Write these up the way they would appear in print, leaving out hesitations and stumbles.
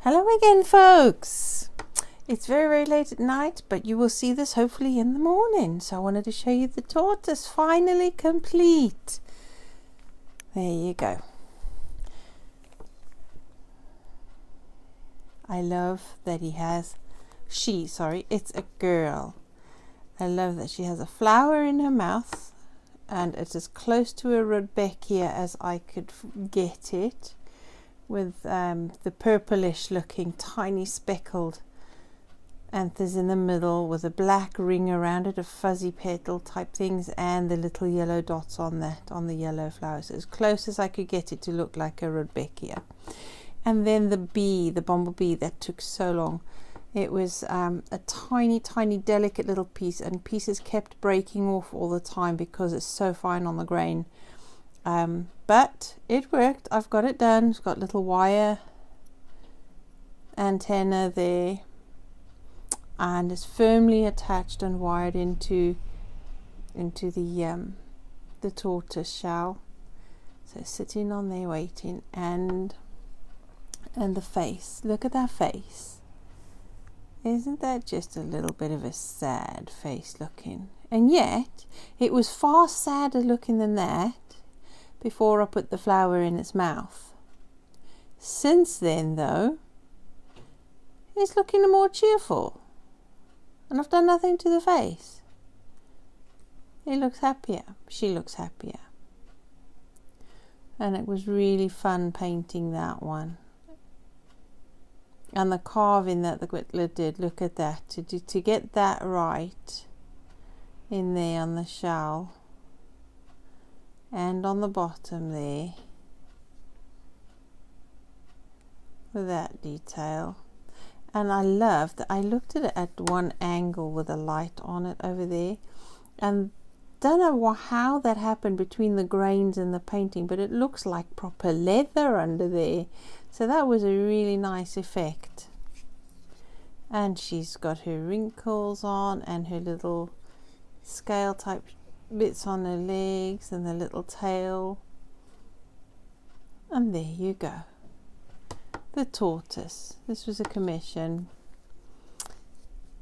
Hello again, folks. It's very, very late at night, but you will see this hopefully in the morning. So I wanted to show you the tortoise finally complete. There you go. I love that it's a girl. I love that she has a flower in her mouth and it's as close to a rudbeckia as I could get it, with the purplish looking tiny speckled anthers in the middle with a black ring around it of fuzzy petal type things, and the little yellow dots on the yellow flowers, as close as I could get it to look like a rudbeckia. And then the bumblebee that took so long. It was a tiny delicate little piece, and pieces kept breaking off all the time because it's so fine on the grain. But it worked. I've got it done. It's got little wire antenna there, and it's firmly attached and wired into the tortoise shell. So sitting on there waiting, and the face. Look at that face. Isn't that just a little bit of a sad face looking? And yet it was far sadder looking than that before I put the flower in its mouth. Since then, though, it's looking more cheerful, and I've done nothing to the face. It looks happier. She looks happier. And it was really fun painting that one. And the carving that the Whittler did, look at that, to get that right in there on the shell and on the bottom there with that detail. And I love that I looked at it at one angle with a light on it over there, and don't know how that happened between the grains and the painting, but it looks like proper leather under there. So that was a really nice effect. And she's got her wrinkles on and her little scale type bits on her legs and the little tail. And there you go. The tortoise. This was a commission.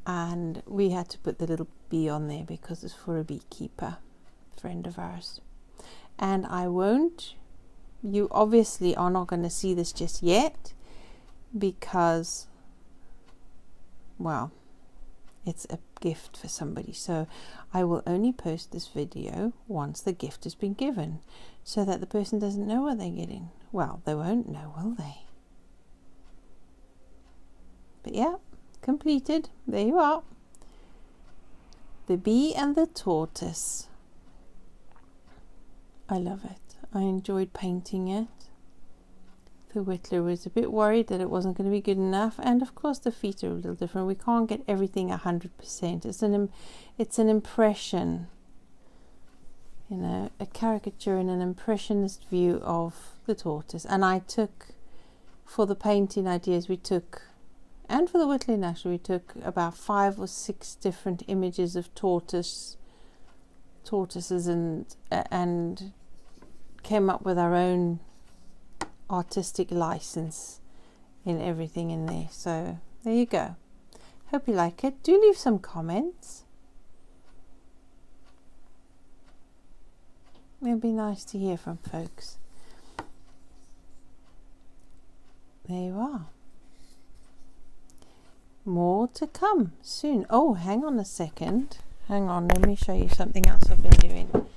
And we had to put the little bee on there because it's for a beekeeper, friend of ours. And you obviously are not going to see this just yet because, well, it's a gift for somebody. So I will only post this video once the gift has been given, so that the person doesn't know what they're getting. Well, they won't know, will they? But yeah, completed. There you are. The bee and the tortoise. I love it. I enjoyed painting it. The Whittler was a bit worried that it wasn't going to be good enough, and of course the feet are a little different. We can't get everything 100%. It's an impression, you know, a caricature and an impressionist view of the tortoise. And I took, for the painting ideas and for the Whittling actually, we took about 5 or 6 different images of tortoises and came up with our own artistic license in everything in there. So there you go. Hope you like it. Do leave some comments. It'd be nice to hear from folks. There you are. More to come soon. Oh, hang on a second. Hang on, let me show you something else I've been doing.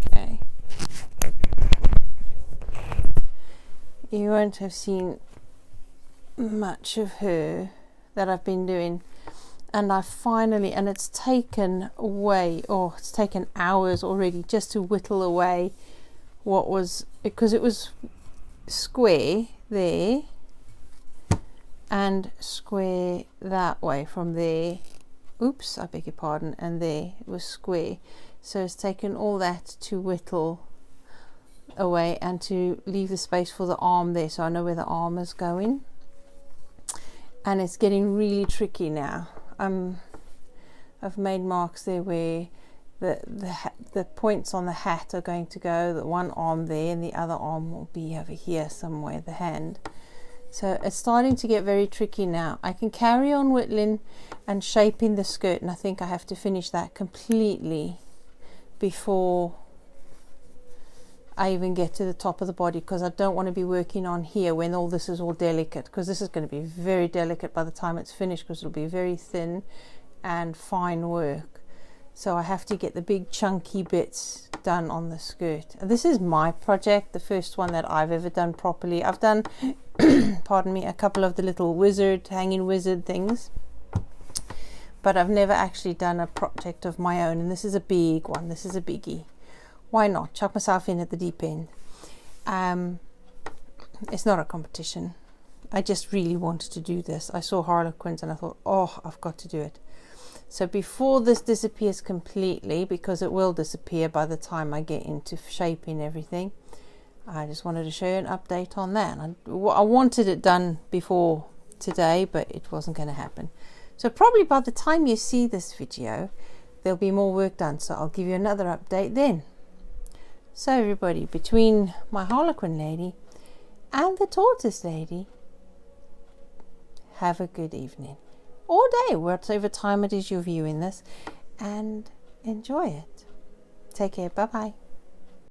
Okay. You won't have seen much of her that I've been doing. And it's taken it's taken hours already just to whittle away because it was square there and square that way from there. Oops, I beg your pardon. And there it was square. So it's taken all that to whittle away and to leave the space for the arm there, so I know where the arm is going. And it's getting really tricky now. I've made marks there where the points on the hat are going to go, the one arm there and the other arm will be over here somewhere, the hand. So it's starting to get very tricky now. I can carry on whittling and shaping the skirt, and I think I have to finish that completely before I even get to the top of the body, because I don't want to be working on here when all this is all delicate, because this is going to be very delicate by the time it's finished, because it'll be very thin and fine work. So I have to get the big chunky bits done on the skirt. And this is my project, the first one that I've ever done properly. I've done pardon me, a couple of the little hanging wizard things, but I've never actually done a project of my own, and this is a big one. This is a biggie. Why not chuck myself in at the deep end? It's not a competition. I just really wanted to do this. I saw harlequins and I thought, oh, I've got to do it. So before this disappears completely, because it will disappear by the time I get into shaping everything, I just wanted to show you an update on that. I wanted it done before today, but it wasn't going to happen. So probably by the time you see this video, there'll be more work done. So I'll give you another update then. So everybody, between my harlequin lady and the tortoise lady, have a good evening or day, whatever time it is you're viewing this, and enjoy it. Take care. Bye bye.